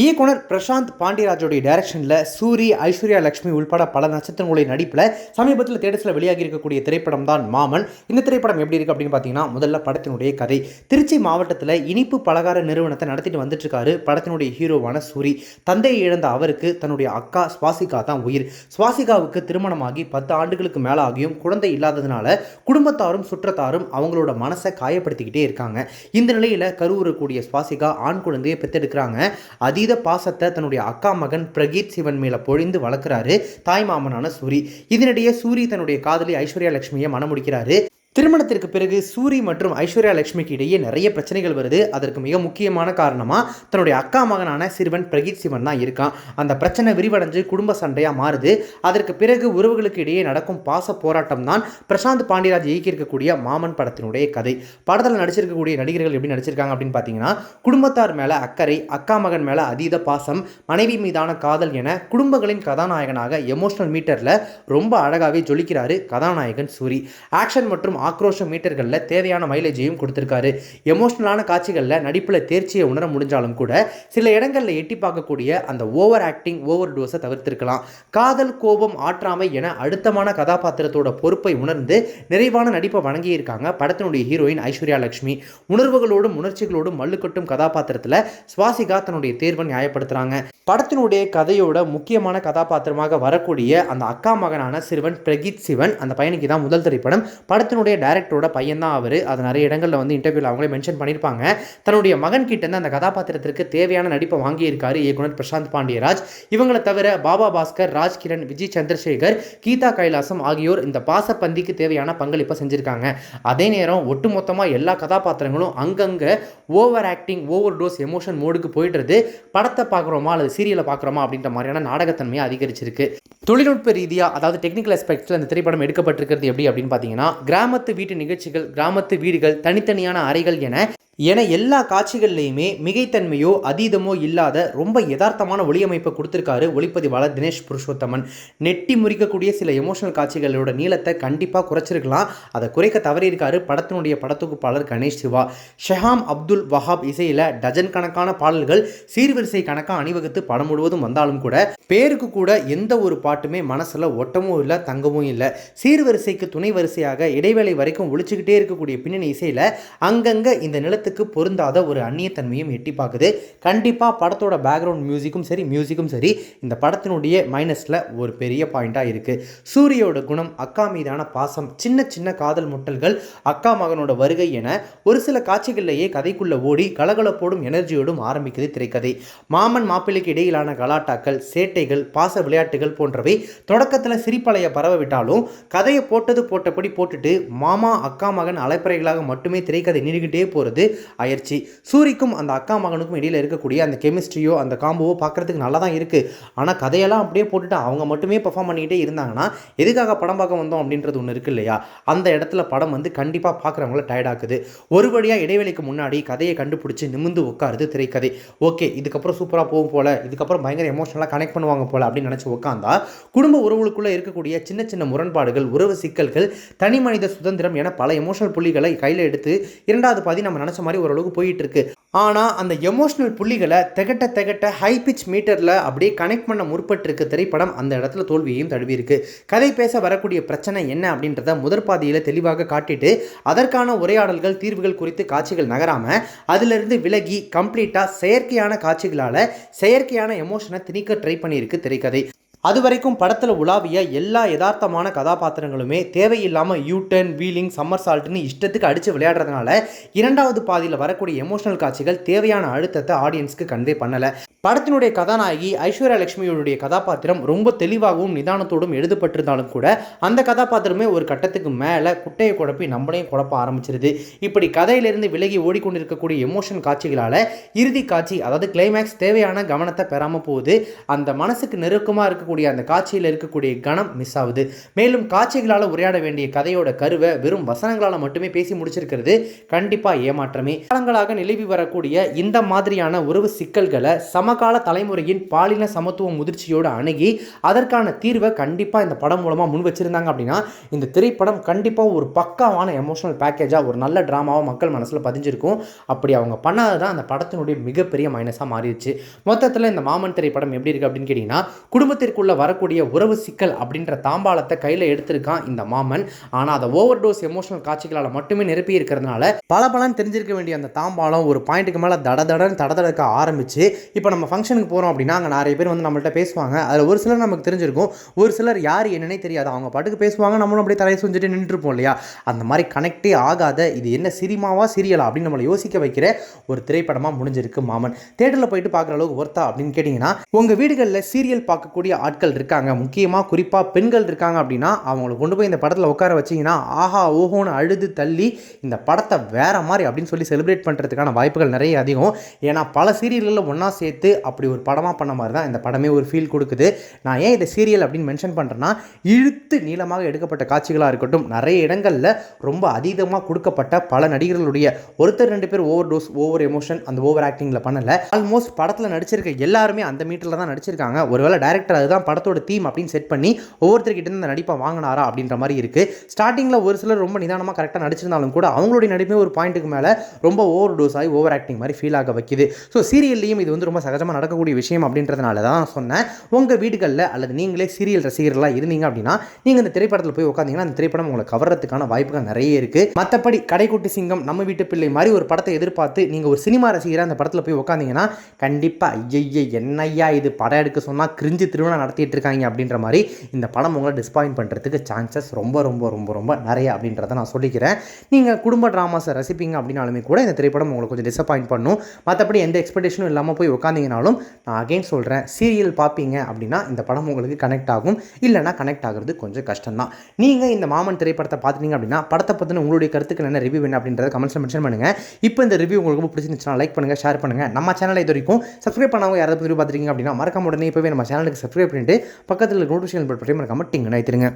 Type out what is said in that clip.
இயக்குனர் பிரசாந்த் பாண்டியராஜோடைய டைரக்ஷனில் சூரி, ஐஸ்வர்யா லட்சுமி உள்பட பல நட்சத்திரங்களுடைய நடிப்பில் சமீபத்தில் தேட்டர்ஸில் வெளியாகி இருக்கக்கூடிய திரைப்படம் தான் மாமன். இந்த திரைப்படம் எப்படி இருக்குது அப்படின்னு பார்த்தீங்கன்னா, முதல்ல படத்தினுடைய கதை. திருச்சி மாவட்டத்தில் இனிப்பு பலகார நிறுவனத்தை நடத்திட்டு வந்துட்டு இருக்காரு படத்தினுடைய ஹீரோவான சூரி. தந்தையை இழந்த அவருக்கு தன்னுடைய அக்கா சுவாசிகா தான் உயிர். சுவாசிகாவுக்கு திருமணமாகி 10 ஆண்டுகளுக்கு மேலே ஆகியும் குழந்தை இல்லாததுனால குடும்பத்தாரும் சுற்றத்தாரும் அவங்களோட மனசை காயப்படுத்திக்கிட்டே இருக்காங்க. இந்த நிலையில் கருவுறக்கூடிய சுவாசிகா ஆண் குழந்தையை பெற்றெடுக்கிறாங்க. அதீத பாசத்தை தன்னுடைய அக்கா மகன் பிரகீத் சிவன் மேல பொழிந்து வளர்க்கிறாரு தாய் மாமனான சூரி. இதனிடையே சூரி தன்னுடைய காதலி ஐஸ்வர்யா லட்சுமியை மணமுடிக்கிறாரு. திருமணத்திற்கு பிறகு சூரி மற்றும் ஐஸ்வர்யா லட்சுமிக்கு இடையே நிறைய பிரச்சனைகள் வருது. அதற்கு மிக முக்கியமான காரணமாக தன்னுடைய அக்கா மகனான சிறுவன் பிரகீத் சிவன் தான் இருக்கான். அந்த பிரச்சனை விரிவடைஞ்சு குடும்ப சண்டையாக மாறுது. அதற்கு பிறகு உறவுகளுக்கு இடையே நடக்கும் பாச போராட்டம் தான் பிரசாந்த் பாண்டியராஜ் இயக்கியிருக்கக்கூடிய மாமன் படத்தினுடைய கதை. படத்தில் நடிச்சிருக்கக்கூடிய நடிகர்கள் எப்படி நடிச்சிருக்காங்க அப்படின்னு பார்த்தீங்கன்னா, குடும்பத்தார் மேலே அக்கறை, அக்கா மகன் மேலே அதீத பாசம், மனைவி மீதான காதல் என குடும்பங்களின் கதாநாயகனாக எமோஷனல் மீட்டரில் ரொம்ப அழகாகவே ஜொலிக்கிறாரு கதாநாயகன் சூரி. ஆக்ஷன் மற்றும் ஆக்ரோஷ மீட்டர்களில் தேவையான மைலேஜையும் கொடுத்திருக்காரு. எமோஷனலான காட்சிகளில் நடிப்பில் தேர்ச்சியை உணர முடிஞ்சாலும் கூட சில இடங்களில் எட்டி பார்க்கக்கூடிய அந்த ஓவர் ஆக்டிங், ஓவர் டோஸை தவிர்த்திருக்கலாம். காதல், கோபம், ஆற்றாமை என அழுத்தமான கதாபாத்திரத்தோட பொறுப்பை உணர்ந்து நிறைவான நடிப்பை வழங்கியிருக்காங்க படத்தினுடைய ஹீரோயின் ஐஸ்வர்யா லட்சுமி. உணர்வுகளோடும் உணர்ச்சிகளோடும் மல்லுக்கட்டும் கதாபாத்திரத்தில் சுவாசிகா தன்னுடைய தேர்வை நியாயப்படுத்துறாங்க. படத்தினுடைய கதையோட முக்கியமான கதாபாத்திரமாக வரக்கூடிய அந்த அக்கா மகனான சிறுவன் பிரகீத் சிவன், அந்த பையனுக்கு தான் முதல் திரைப்படம். படத்தினுடைய டைரக்டரோட பையன் தான் அவர். அது நிறைய இடங்களில் இன்டர்வியூவில் அவங்களே மென்ஷன் பண்ணியிருப்பாங்க. தன்னுடைய மகன் கிட்ட இருந்து அந்த கதாபாத்திரத்திற்கு தேவையான நடிப்பை வாங்கியிருக்காரு இயக்குனர் பிரசாந்த் பாண்டியராஜ். இவங்களை தவிர பாபா பாஸ்கர், ராஜ்கிரண், விஜய் சந்திரசேகர், கீதா கைலாசம் ஆகியோர் இந்த பாசப்பந்திக்கு தேவையான பங்களிப்பை செஞ்சிருக்காங்க. அதே நேரம் ஒட்டுமொத்தமாக எல்லா கதாபாத்திரங்களும் அங்கங்கே over acting, over dose emotion மோடுக்கு போயிடுறது. படத்தை பார்க்குறோமா அல்லது சீரியலை பார்க்குறோமா அப்படின்ற மாதிரியான நாடகத்தன்மையை அதிகரிச்சிருக்கு. தொழில்நுட்ப ரீதியாக, அதாவது டெக்னிக்கல் ஆஸ்பெக்ட்ஸில் இந்த திரைப்படம் எடுக்கப்பட்டிருக்கிறது எப்படி அப்படின்னு பார்த்தீங்கன்னா, கிராமத்து வீட்டு நிகழ்ச்சிகள், கிராமத்து வீடுகள், தனித்தனியான அறைகள் என எல்லா காட்சிகள்லையுமே மிகைத்தன்மையோ அதீதமோ இல்லாத ரொம்ப யதார்த்தமான ஒளியமைப்பை கொடுத்துருக்காரு ஒளிப்பதிவாளர் தினேஷ் புருஷோத்தமன். நெட்டி முறிக்கக்கூடிய சில எமோஷனல் காட்சிகளோட நீளத்தை கண்டிப்பாக குறைச்சிருக்கலாம். அதை குறைக்க தவறியிருக்காரு படத்தினுடைய படத்தொகுப்பாளர் கணேஷ் சிவா. ஷஹாம் அப்துல் வஹாப் இசையில் டஜன் கணக்கான பாடல்கள் சீர்வரிசை கணக்காக அணிவகுத்து படம் முழுவதும் வந்தாலும் கூட பேருக்கு கூட எந்த ஒரு பாட்டுமே மனசில் ஒட்டமும் இல்லை, தங்கமும் இல்லை. சீர்வரிசைக்கு துணை வரிசையாக இடைவேளை வரைக்கும் ஒழிச்சுக்கிட்டே இருக்கக்கூடிய பின்னணி இசையில் அங்கங்கே இந்த நிலத்துக்கு பொருந்தாத ஒரு அந்நியத்தன்மையும் எட்டி பார்க்குது. கண்டிப்பாக படத்தோட பேக்ரவுண்ட் மியூசிக்கும் சரி இந்த படத்தினுடைய மைனஸில் ஒரு பெரிய பாயிண்டாக இருக்குது. சூரியோட குணம், அக்கா மீதான பாசம், சின்ன சின்ன காதல் முட்டல்கள், அக்கா மகனோட வருகை என ஒரு சில காட்சிகளிலேயே கதைக்குள்ள ஓடி கலகலப்போடும் எனர்ஜியோடும் ஆரம்பிக்குது திரைக்கதை. மாமன் மாப்பிள்ளைக்கு இடையிலான கலாட்டாக்கள், சேட்டைகள், பாச விளையாட்டுகள் போன்றவை தொடக்கத்தில் சிரிப்பலைய பரவ விட்டாலும் கதையை போட்டபடி போட்டுட்டு மாமா அக்கா மகன் அலைப்பறைகளாக மட்டுமே திரைக்கதை நீடிக்கிட்டே போகிறது ஆயிடுச்சு. சூரிக்கும் அந்த அக்கா மகனுக்கும் இடையில் இருக்கக்கூடிய அந்த கெமிஸ்ட்ரியோ, அந்த காம்போவோ பார்க்குறதுக்கு நல்லா தான் இருக்குது. ஆனால் கதையெல்லாம் அப்படியே போட்டுட்டு அவங்க மட்டுமே பெர்ஃபார்ம் பண்ணிக்கிட்டே இருந்தாங்கன்னா எதுக்காக படம் பார்க்க வந்தோம் அப்படின்றது ஒன்று இருக்குது இல்லையா? அந்த இடத்துல படம் கண்டிப்பாக பார்க்குறவங்கள டயர்டாக்குது. ஒரு வழியாக இடைவெளிக்கு முன்னாடி கதையை கண்டுபிடிச்சி நிமிந்து உட்காருது திரைக்கதை. ஓகே, இதுக்கப்புறம் சூப்பராக போகும் போல, இதுக்கப்புறம் பயங்கர எமோஷனலாக கனெக்ட் பண்ணுவாங்க போல அப்படின்னு நினச்சி உட்காந்தா குடும்ப உறவுகளுக்குள்ளே இருக்கக்கூடிய சின்ன சின்ன முரண்பாடுகள், உறவு சிக்கல்கள், தனி மனித சுதந்திரம் என பல எமோஷனல் புள்ளிகளை கையில் எடுத்து இரண்டாவது பாதி நம்ம நினச்ச மாதிரி ஓரளவுக்கு போயிட்டு இருக்கு. ஆனால் அந்த எமோஷனல் புள்ளிகளை திகட்ட ஹை பிச் மீட்டரில் அப்படியே கனெக்ட் பண்ண முற்பட்டிருக்கு திரைப்படம். அந்த இடத்துல தோல்வியையும் தழுவி இருக்கு. கதை பேச வரக்கூடிய பிரச்சனை என்ன அப்படின்றத முதற் பாதியில் தெளிவாக காட்டிட்டு அதற்கான உரையாடல்கள், தீர்வுகள் குறித்து காட்சிகள் நகராமல் அதிலிருந்து விலகி கம்ப்ளீட்டாக செயற்கையான காட்சிகளால் செயற்கையான எமோஷனை திணிக்க ட்ரை பண்ணியிருக்கு திரைக்கதை. அது வரைக்கும் படத்தில் உலாவிய எல்லா யதார்த்தமான கதாபாத்திரங்களுமே தேவையில்லாமல் யூடர்ன், வீலிங், சம்மர் சால்ட்னு இஷ்டத்துக்கு அடித்து விளையாடுறதுனால இரண்டாவது பாதியில் வரக்கூடிய எமோஷனல் காட்சிகள் தேவையான அழுத்தத்தை ஆடியன்ஸ்க்கு கன்வே பண்ணலை. படத்தினுடைய கதாநாயகி ஐஸ்வர்யா லட்சுமியோடைய கதாபாத்திரம் ரொம்ப தெளிவாகவும் நிதானத்தோடும் எழுதப்பட்டிருந்தாலும் கூட அந்த கதாபாத்திரமே ஒரு கட்டத்துக்கு மேலே குட்டையை குழப்பி நம்மளையும் குழப்ப ஆரம்பிச்சிருது. இப்படி கதையிலிருந்து விலகி ஓடிக்கொண்டிருக்கக்கூடிய எமோஷன் காட்சிகளால் இறுதி காட்சி, அதாவது கிளைமேக்ஸ் தேவையான கவனத்தை பெறாமல் போகுது. அந்த மனசுக்கு நெருக்கமாக இருக்கக்கூடிய அந்த காட்சியில் இருக்கக்கூடிய கணம் மிஸ் ஆகுது. மேலும் காட்சிகளால் உரையாட வேண்டிய கதையோட கருவை வெறும் வசனங்களால் மட்டுமே பேசி முடிச்சிருக்கிறது கண்டிப்பாக ஏமாற்றமே. காலங்களாக நிலவி வரக்கூடிய இந்த மாதிரியான உறவு சிக்கல்களை சமகால தலைமுறையின் பாலின சமத்துவ முதிர்ச்சியோடு அணுகி அதற்கான தீர்வை கண்டிப்பாக இந்த படம் மூலமாக முன் வச்சிருந்தாங்க அப்படின்னா இந்த திரைப்படம் கண்டிப்பாக ஒரு பக்காவான எமோஷனல் பேக்கேஜாக ஒரு நல்ல ட்ராமாவாக மக்கள் மனசில் பதிஞ்சிருக்கும். அப்படி அவங்க பண்ணாது தான் அந்த படத்தினுடைய மிகப்பெரிய மைனஸாக மாறிடுச்சு. மொத்தத்தில் இந்த மாமன் திரைப்படம் எப்படி இருக்குது அப்படின்னு கேட்டிங்கன்னா, குடும்பத்திற்குள்ளே வரக்கூடிய உறவு சிக்கல் அப்படின்ற தாம்பாளத்தை கையில் எடுத்திருக்கான் இந்த மாமன். ஆனால் அதை ஓவர் டோஸ் எமோஷனல் காட்சிகளால் மட்டுமே நிரப்பி இருக்கிறதுனால பலன்னு தெரிஞ்சிருக்க வேண்டிய அந்த தாம்பாளம் ஒரு பாயிண்ட்டுக்கு மேலே தடதடக்க ஆரம்பிச்சு இப்போ நம்ம ஃபங்க்ஷனுக்கு போகிறோம் அப்படின்னா அங்கே நிறைய பேர் வந்து நம்மள்ட்ட பேசுவாங்க. அதில் ஒரு சிலர் நமக்கு தெரிஞ்சிருக்கும், ஒரு சிலர் யார் என்னன்னே தெரியாது. அவங்க பாட்டுக்கு பேசுவாங்க, நம்மளும் அப்படியே தலையை செஞ்சுட்டு நின்றுருப்போம் இல்லையா. அந்த மாதிரி கனெக்டே ஆகாத இது என்ன சினிமாவா சீரியலா அப்படின்னு நம்மளை யோசிக்க வைக்கிற ஒரு திரைப்படமாக முடிஞ்சிருக்கு மாமன். தேட்டரில் போயிட்டு பார்க்குற அளவுக்கு ஒர்த்தா அப்படின்னு கேட்டிங்கன்னா, உங்கள் வீடுகளில் சீரியல் பார்க்கக்கூடிய ஆட்கள் இருக்காங்க, முக்கியமாக குறிப்பாக பெண்கள் இருக்காங்க அப்படின்னா அவங்களை கொண்டு போய் இந்த படத்தில் உட்கார வச்சிங்கன்னா ஆஹா ஓஹோன்னு அழுது தள்ளி இந்த படத்தை வேற மாதிரி அப்படின்னு சொல்லி செலிப்ரேட் பண்ணுறதுக்கான வாய்ப்புகள் நிறைய அதிகம். ஏன்னா பல சீரியல்களில் ஒன்றா சேர்த்து அப்படி ஒரு படமாக பண்ண மாதிரி தான் இந்த படமே ஒரு ஃபீல் கொடுக்குது. நான் ஏன் இதை சீரியல் அப்படின்னு மென்ஷன் பண்ணுறேன்னா, இழுத்து நீளமாக எடுக்கப்பட்ட காட்சிகளாக இருக்கட்டும், நிறைய இடங்களில் ரொம்ப அதீதமாக கொடுக்கப்பட்ட பல நடிகர்களுடைய ஒருத்தர் ரெண்டு பேர் ஓவர் டோஸ் ஓவர் எமோஷன் அந்த ஓவர் ஆக்டிங்கில் பண்ணலை. ஆல்மோஸ்ட் படத்தில் நடிச்சிருக்க எல்லாருமே அந்த மீட்டரில் தான் நடிச்சிருக்காங்க. ஒருவேளை டைரக்டர் அதுதான் படத்தோட தீம் அப்படின்னு செட் பண்ணி ஒவ்வொருத்தர்கிட்ட இந்த நடிப்பை வாங்கினாரா அப்படின்ற மாதிரி இருக்குது. ஸ்டார்டிங்கில் ஒரு சிலர் ரொம்ப நிதானமாக கரெக்டாக நடிச்சிருந்தாலும் கூட அவங்களுடைய நடிப்பே ஒரு பாயிண்ட்டுக்கு மேலே ரொம்ப ஓவர் டோஸ் ஆகி ஓவர் ஆக்டிங் மாதிரி ஃபீல் ஆக வைக்குது. ஸோ சீரியல்லையும் இது வந்து ரொம்ப சகஜமாக நடக்கக்கூடிய விஷயம் அப்படின்றதுனால தான் சொன்னேன். உங்கள் வீடுகளில் அல்லது நீங்களே சீரியல் ரசிகர்களாக இருந்தீங்க அப்படின்னா நீங்கள் இந்த திரைப்படத்தில் போய் உட்காந்தீங்கன்னா அந்த திரைப்படம் உங்களை கவர்றதுக்கான வாய்ப்புகள் நிறைய இருக்குது. மற்றபடி கடைக்குட்டி சிங்கம் நம்ம வீட்டு பிள்ளை மாதிரி ஒரு படத்தை எதிர்பார்த்து நீங்கள் ஒரு சினிமா ரசிகராக அந்த படத்தில் போய் உட்காந்தீங்கன்னா கண்டிப்பாக ஐய என்னையா இது படம் எடுக்க சொன்னால் கிரிஞ்சு திருவிழா நடத்திட்டு இருக்காங்க அப்படின்ற மாதிரி இந்த படம் உங்களை டிஸ்பாயிண்ட் பண்ணுறதுக்கு சான்சஸ் ரொம்ப ரொம்ப ரொம்ப ரொம்ப நிறைய அப்படின்றத நான் சொல்லிக்கிறேன். நீங்கள் குடும்ப ட்ராமாஸை ரசிப்பீங்க அப்படின்னாலுமே கூட இந்த திரைப்படம் உங்களுக்கு கொஞ்சம் டிசப்பாயிண்ட் பண்ணும். மற்றபடி எந்த எக்ஸ்பெக்டேஷனும் இல்லாமல் போய் உட்காந்திங்கனாலும் நான் அகைன் சொல்கிறேன், சீரியல் பார்ப்பீங்க அப்படின்னா இந்த படம் உங்களுக்கு கனெக்ட் ஆகும், இல்லைனா கனெக்ட் ஆகிறது கொஞ்சம் கஷ்டம்தான். நீங்கள் இந்த மாமன் திரைப்படத்தை பார்த்துட்டீங்க அப்படின்னா படத்தை பற்றின உங்களுடைய கருத்துக்கள் என்ன, ரிவ்யூ என்ன அப்படின்றத கமெண்ட்ஸில் மென்ஷன் பண்ணுங்கள். இப்போ இந்த ரிவ்யூ உங்களுக்கு ரொம்ப பிடிச்சிருந்துச்சுன்னா லைக் பண்ணுங்கள், ஷேர் பண்ணுங்கள். நம்ம சேனலை இது வரைக்கும் சப்ஸ்கிரைப் பண்ணாமல் யாராவது ரிவ்யூ பார்த்துருக்கீங்க அப்படின்னா மறக்காம உடனே இப்போவே நம்ம சேனலுக்கு சப்ஸ்கிரைப் பண்ணிட்டு பக்கத்தில் நோட்டிஃபிகேஷன் பட்டன் மறக்காம டிங் நினைத்துருங்க.